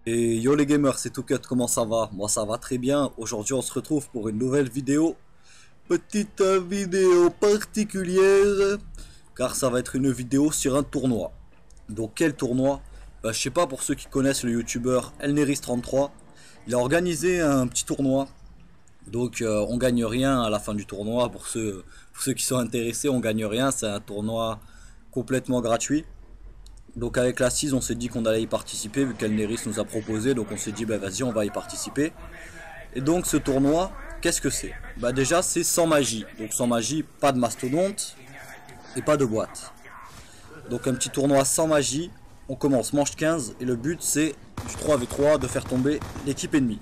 Et yo les gamers, c'est Toucut, comment ça va? Moi ça va très bien. Aujourd'hui on se retrouve pour une nouvelle vidéo. Petite vidéo particulière. Car ça va être une vidéo sur un tournoi. Donc quel tournoi? Je sais pas, pour ceux qui connaissent le youtubeur Elneris33. Il a organisé un petit tournoi. Donc on gagne rien à la fin du tournoi. Pour ceux qui sont intéressés, on gagne rien. C'est un tournoi complètement gratuit. Donc avec la 6 on s'est dit qu'on allait y participer vu qu'Elneris nous a proposé, donc on s'est dit bah vas-y on va y participer. Et donc ce tournoi, qu'est-ce que c'est? Bah déjà c'est sans magie, donc sans magie, pas de mastodonte et pas de boîte. Donc un petit tournoi sans magie, on commence manche 15 et le but c'est du 3v3 de faire tomber l'équipe ennemie.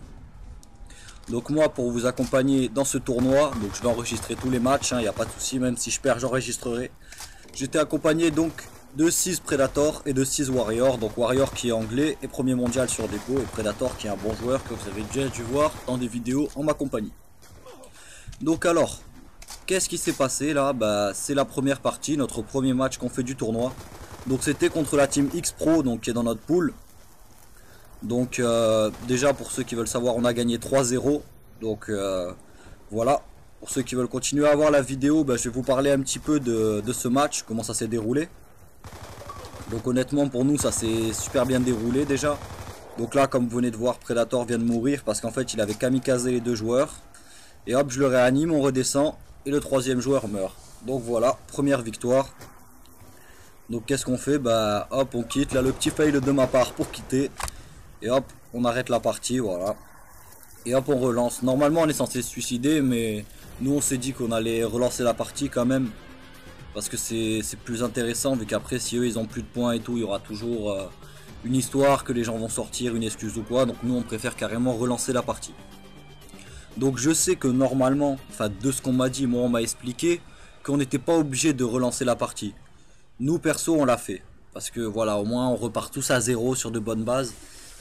Donc moi pour vous accompagner dans ce tournoi, donc je vais enregistrer tous les matchs, il n'y a pas de souci, même si je perds j'enregistrerai. J'étais accompagné donc de 6 Predator et de 6 Warrior. Donc Warrior qui est anglais et premier mondial sur dépôt, et Predator qui est un bon joueur que vous avez déjà dû voir dans des vidéos en ma compagnie. Donc alors, qu'est-ce qui s'est passé là? Bah c'est la première partie, notre premier match qu'on fait du tournoi. Donc c'était contre la team X Pro, donc qui est dans notre pool. Donc déjà pour ceux qui veulent savoir, on a gagné 3-0. Donc voilà. Pour ceux qui veulent continuer à voir la vidéo, bah, je vais vous parler un petit peu de ce match, comment ça s'est déroulé. Donc honnêtement pour nous ça s'est super bien déroulé déjà. Donc là comme vous venez de voir, Predator vient de mourir parce qu'en fait il avait kamikazé les deux joueurs. Et hop, je le réanime, on redescend et le troisième joueur meurt. Donc voilà, première victoire. Donc qu'est-ce qu'on fait? Bah hop, on quitte. Là le petit fail de ma part pour quitter. Et hop, on arrête la partie, voilà. Et hop, on relance. Normalement on est censé se suicider, mais nous on s'est dit qu'on allait relancer la partie quand même. Parce que c'est plus intéressant, vu qu'après si eux ils ont plus de points et tout, il y aura toujours une histoire que les gens vont sortir, une excuse ou quoi. Donc nous on préfère carrément relancer la partie. Donc je sais que normalement, enfin de ce qu'on m'a dit, moi on m'a expliqué qu'on n'était pas obligé de relancer la partie. Nous perso on l'a fait. Parce que voilà, au moins on repart tous à zéro sur de bonnes bases.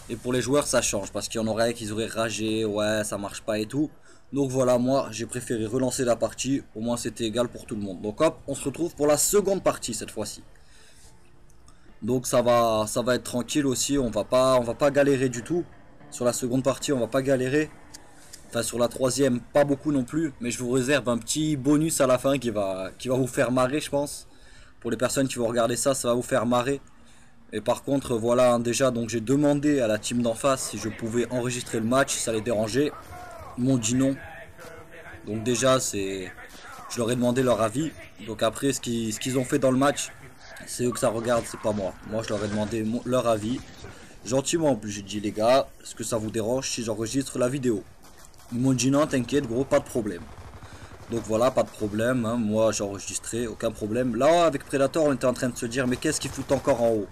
Et pour les joueurs ça change, parce qu'il y en aurait qui auraient ragé, ouais ça marche pas et tout. Donc voilà, moi j'ai préféré relancer la partie, au moins c'était égal pour tout le monde. Donc hop, on se retrouve pour la seconde partie cette fois-ci. Donc ça va être tranquille aussi, on va pas galérer du tout. Sur la seconde partie on va pas galérer. Enfin sur la troisième pas beaucoup non plus, mais je vous réserve un petit bonus à la fin qui va vous faire marrer je pense. Pour les personnes qui vont regarder ça, ça va vous faire marrer. Et par contre voilà, déjà donc j'ai demandé à la team d'en face si je pouvais enregistrer le match, si ça les dérangeait. Ils m'ont dit non. Donc déjà je leur ai demandé leur avis. Donc après ce qu'ils ont fait dans le match, c'est eux que ça regarde, c'est pas moi. Moi je leur ai demandé leur avis. Gentiment en plus, j'ai dit les gars, est-ce que ça vous dérange si j'enregistre la vidéo? Ils m'ont dit non, t'inquiète gros, pas de problème. Donc voilà, pas de problème, hein. Moi j'ai enregistré, aucun problème. Là avec Predator on était en train de se dire mais qu'est-ce qu'ils foutent encore en haut?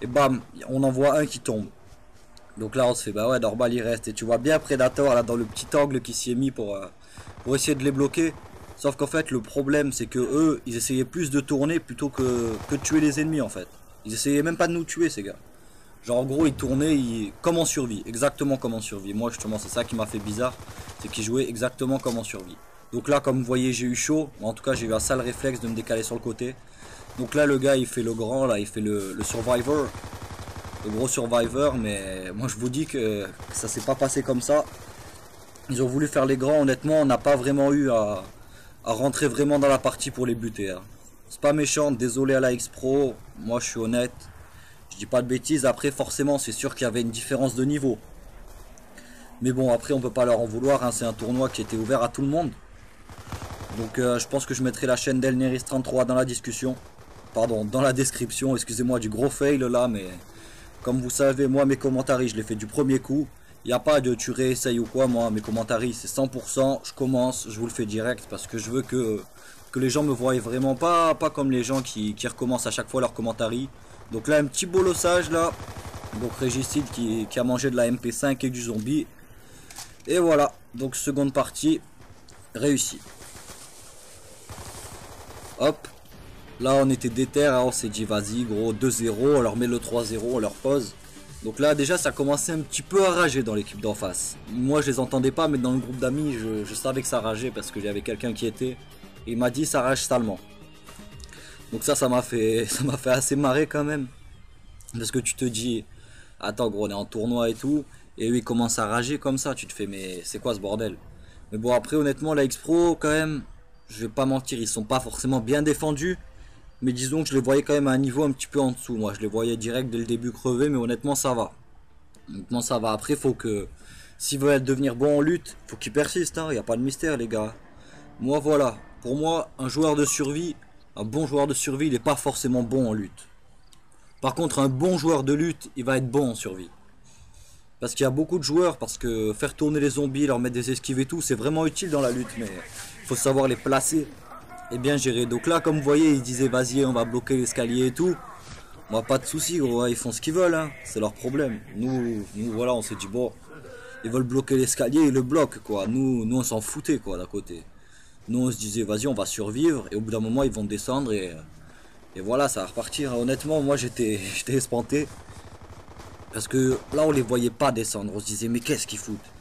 Et bam, on en voit un qui tombe. Donc là on se fait bah ouais, normal il reste. Et tu vois bien Predator là dans le petit angle qui s'y est mis pour essayer de les bloquer. Sauf qu'en fait le problème c'est que eux ils essayaient plus de tourner plutôt que de tuer les ennemis en fait. Ils essayaient même pas de nous tuer ces gars. Genre en gros ils tournaient comme en survie, exactement comme en survie. Moi justement c'est ça qui m'a fait bizarre, c'est qu'ils jouaient exactement comme en survie. Donc là comme vous voyez j'ai eu chaud, en tout cas j'ai eu un sale réflexe de me décaler sur le côté. Donc là le gars il fait le grand, là il fait le survivor. Le gros survivor, mais moi je vous dis que ça s'est pas passé comme ça. Ils ont voulu faire les grands, honnêtement on n'a pas vraiment eu à rentrer vraiment dans la partie pour les buter. Hein. C'est pas méchant, désolé à la X-Pro, moi je suis honnête. Je dis pas de bêtises, après forcément c'est sûr qu'il y avait une différence de niveau. Mais bon après on peut pas leur en vouloir, hein. C'est un tournoi qui était ouvert à tout le monde. Donc je pense que je mettrai la chaîne d'Elneris33 dans la discussion. Pardon, dans la description, excusez-moi du gros fail là, mais comme vous savez, moi mes commentaires je les fais du premier coup. Il n'y a pas de tu réessayes ou quoi, moi mes commentaires c'est 100%, je commence, je vous le fais direct parce que je veux que les gens me voient vraiment pas comme les gens qui recommencent à chaque fois leurs commentaires. Donc là un petit bolossage là, donc Régicide qui a mangé de la MP5 et du zombie. Et voilà, donc seconde partie réussie. Hop, là on était déter, hein, on s'est dit vas-y gros 2-0, on leur met le 3-0, on leur pose. Donc là déjà ça commençait un petit peu à rager dans l'équipe d'en face. Moi je les entendais pas, mais dans le groupe d'amis je savais que ça rageait parce que j'avais quelqu'un qui était. Et il m'a dit ça rage salement. Donc ça m'a fait assez marrer quand même. Parce que tu te dis, Attends gros, on est en tournoi et tout. Et eux ils commencent à rager comme ça. Tu te fais mais c'est quoi ce bordel? Mais bon après honnêtement la X-Pro quand même, je vais pas mentir, ils sont pas forcément bien défendus. Mais disons que je les voyais quand même à un niveau un petit peu en dessous. Moi je les voyais direct dès le début crever, mais honnêtement ça va. Honnêtement ça va. Après faut que, s'ils veulent devenir bons en lutte, faut qu'ils persistent, hein. Y a pas de mystère les gars. Moi voilà, pour moi un joueur de survie, un bon joueur de survie, il est pas forcément bon en lutte. Par contre un bon joueur de lutte, il va être bon en survie. Parce qu'il y a beaucoup de joueurs, parce que faire tourner les zombies, leur mettre des esquives et tout, c'est vraiment utile dans la lutte, mais faut savoir les placer et bien gérer. Donc là, comme vous voyez, ils disaient vas-y, on va bloquer l'escalier et tout. Moi, pas de soucis, gros, hein, ils font ce qu'ils veulent, hein. C'est leur problème. Nous, voilà, on s'est dit bon, ils veulent bloquer l'escalier, ils le bloquent, quoi. Nous on s'en foutait, quoi, d'à côté. Nous, on se disait vas-y, on va survivre, et au bout d'un moment, ils vont descendre et voilà, ça va repartir. Honnêtement, moi, j'étais espanté. Parce que là on les voyait pas descendre, on se disait mais qu'est-ce qu'ils foutent?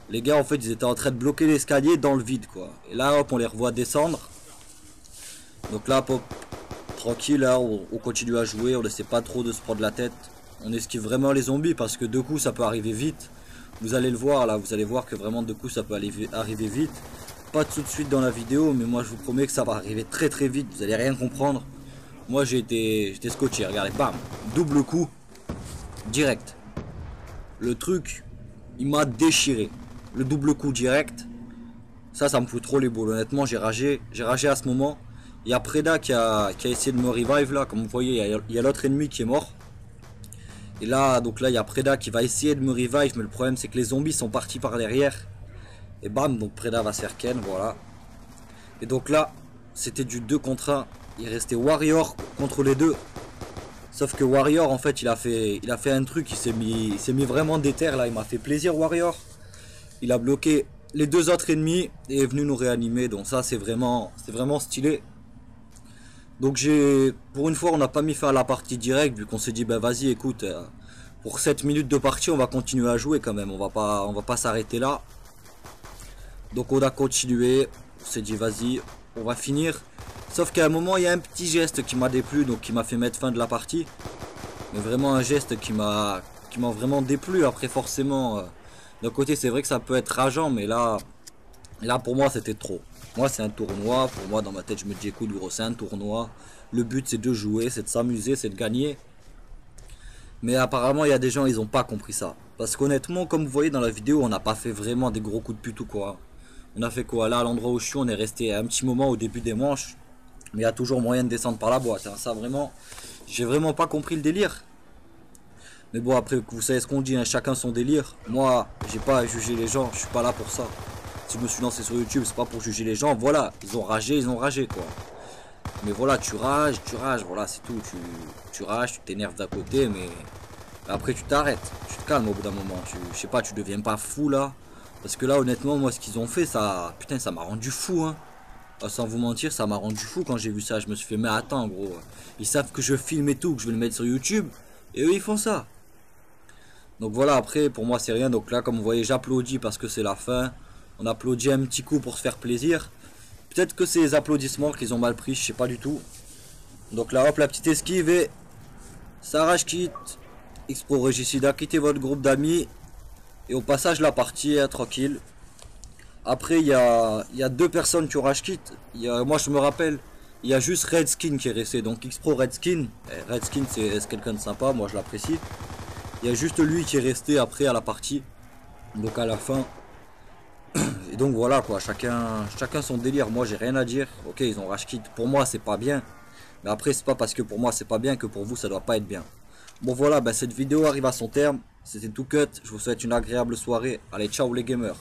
Les gars en fait ils étaient en train de bloquer l'escalier dans le vide quoi. Et là hop on les revoit descendre. Donc là hop, tranquille là, on continue à jouer, on essaie pas trop de se prendre la tête. On esquive vraiment les zombies parce que deux coups ça peut arriver vite. Vous allez le voir là, vous allez voir que vraiment deux coups ça peut arriver vite. Pas tout de suite dans la vidéo mais moi je vous promets que ça va arriver très très vite, vous allez rien comprendre. Moi j'étais scotché, regardez, bam, double coup. Direct. Le truc, il m'a déchiré. Le double coup direct. Ça me fout trop les boules. Honnêtement, j'ai ragé. J'ai ragé à ce moment. Il y a Preda qui a essayé de me revive là. Comme vous voyez, il y a l'autre ennemi qui est mort. Et là, donc là, il y a Preda qui va essayer de me revive. Mais le problème, c'est que les zombies sont partis par derrière. Et bam, donc Preda va se faire ken. Voilà. Et donc là, c'était du 2 contre 1. Il restait Warrior contre les deux. Sauf que Warrior en fait il a fait un truc, il s'est mis vraiment déter là, il m'a fait plaisir Warrior. Il a bloqué les deux autres ennemis et est venu nous réanimer, donc ça c'est vraiment stylé. Donc pour une fois on n'a pas mis fin à la partie directe vu qu'on s'est dit ben vas-y écoute, pour 7 minutes de partie on va continuer à jouer quand même, on va pas s'arrêter là. Donc on a continué, on s'est dit vas-y, on va finir. Sauf qu'à un moment il y a un petit geste qui m'a déplu, donc qui m'a fait mettre fin de la partie. Mais vraiment un geste qui m'a vraiment déplu. Après forcément, d'un côté c'est vrai que ça peut être rageant, mais là pour moi c'était trop. Moi c'est un tournoi, pour moi dans ma tête je me dis écoute gros c'est un tournoi. Le but c'est de jouer, c'est de s'amuser, c'est de gagner. Mais apparemment il y a des gens ils ont pas compris ça. Parce qu'honnêtement comme vous voyez dans la vidéo on n'a pas fait vraiment des gros coups de pute ou quoi. On a fait quoi là à l'endroit où je suis on est resté un petit moment au début des manches. Mais il y a toujours moyen de descendre par la boîte. Hein. Ça vraiment, j'ai vraiment pas compris le délire. Mais bon après vous savez ce qu'on dit, hein, chacun son délire. Moi j'ai pas à juger les gens, je suis pas là pour ça. Si je me suis lancé sur YouTube c'est pas pour juger les gens. Voilà, ils ont ragé quoi. Mais voilà tu rages, voilà c'est tout. Tu rages, tu t'énerves d'à côté mais après tu t'arrêtes. Tu te calmes au bout d'un moment. Je sais pas, tu deviens pas fou là. Parce que là honnêtement moi ce qu'ils ont fait ça, putain ça m'a rendu fou hein. Sans vous mentir, ça m'a rendu fou quand j'ai vu ça. Je me suis fait, mais attends, gros. Ils savent que je filme et tout, que je vais le mettre sur YouTube. Et eux, ils font ça. Donc voilà, après, pour moi, c'est rien. Donc là, comme vous voyez, j'applaudis parce que c'est la fin. On applaudit un petit coup pour se faire plaisir. Peut-être que c'est les applaudissements qu'ils ont mal pris, je sais pas du tout. Donc là, hop, la petite esquive et ça rage quitte. X-Pro Regicida, quittez votre groupe d'amis. Et au passage, la partie est tranquille. Après il y a deux personnes qui ont rage quit. Moi je me rappelle, il y a juste Redskin qui est resté. Donc X-Pro Redskin. Redskin c'est quelqu'un de sympa, moi je l'apprécie. Il y a juste lui qui est resté après à la partie. Donc à la fin. Et donc voilà quoi, chacun son délire. Moi j'ai rien à dire. Ok ils ont rage quit. Pour moi c'est pas bien. Mais après c'est pas parce que pour moi c'est pas bien que pour vous ça doit pas être bien. Bon voilà, cette vidéo arrive à son terme. C'était tout cut. Je vous souhaite une agréable soirée. Allez ciao les gamers.